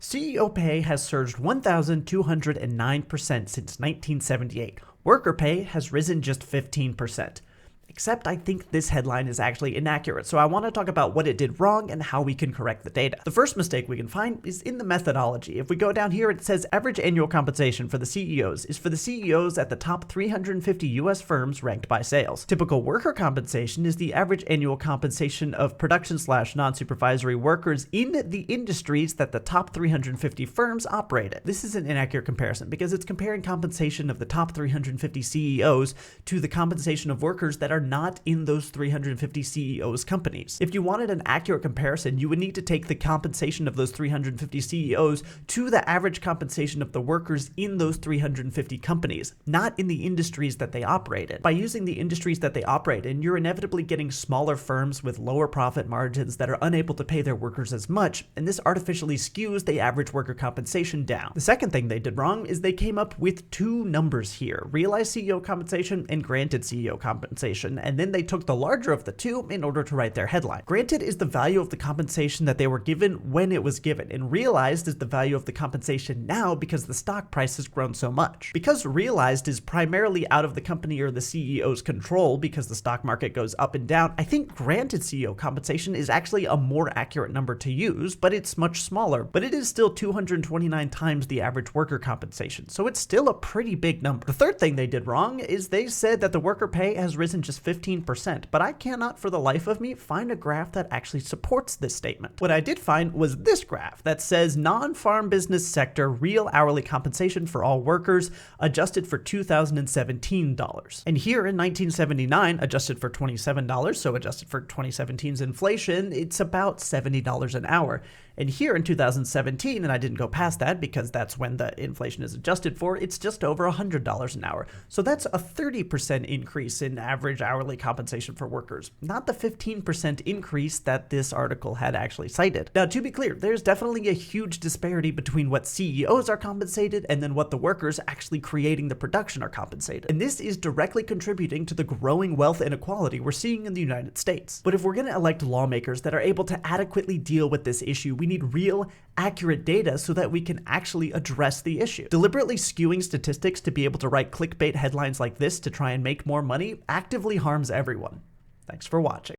CEO pay has surged 1,209% since 1978. Worker pay has risen just 15%. Except I think this headline is actually inaccurate, so I want to talk about what it did wrong and how we can correct the data. The first mistake we can find is in the methodology. If we go down here, it says average annual compensation for the CEOs is for the CEOs at the top 350 US firms ranked by sales. Typical worker compensation is the average annual compensation of production/non-supervisory workers in the industries that the top 350 firms operate in. This is an inaccurate comparison because it's comparing compensation of the top 350 CEOs to the compensation of workers that are not in those 350 CEOs companies. If you wanted an accurate comparison, you would need to take the compensation of those 350 CEOs to the average compensation of the workers in those 350 companies, not in the industries that they operate in. By using the industries that they operate in, you're inevitably getting smaller firms with lower profit margins that are unable to pay their workers as much, and this artificially skews the average worker compensation down. The second thing they did wrong is they came up with two numbers here: realized CEO compensation and granted CEO compensation. And then they took the larger of the two in order to write their headline. Granted is the value of the compensation that they were given when it was given, and realized is the value of the compensation now because the stock price has grown so much. Because realized is primarily out of the company or the CEO's control because the stock market goes up and down, I think granted CEO compensation is actually a more accurate number to use, but it's much smaller. But it is still 229 times the average worker compensation, so it's still a pretty big number. The third thing they did wrong is they said that the worker pay has risen just 15%, but I cannot for the life of me find a graph that actually supports this statement. What I did find was this graph that says non-farm business sector real hourly compensation for all workers adjusted for 2017 dollars. And here in 1979, adjusted for $27, so adjusted for 2017's inflation, it's about $70 an hour. And here in 2017, and I didn't go past that because that's when the inflation is adjusted for, it's just over $100 an hour. So that's a 30% increase in average hourly compensation for workers, not the 15% increase that this article had actually cited. Now, to be clear, there's definitely a huge disparity between what CEOs are compensated and then what the workers actually creating the production are compensated. And this is directly contributing to the growing wealth inequality we're seeing in the United States. But if we're going to elect lawmakers that are able to adequately deal with this issue, we need real, accurate data so that we can actually address the issue. Deliberately skewing statistics to be able to write clickbait headlines like this to try and make more money actively harms everyone. Thanks for watching.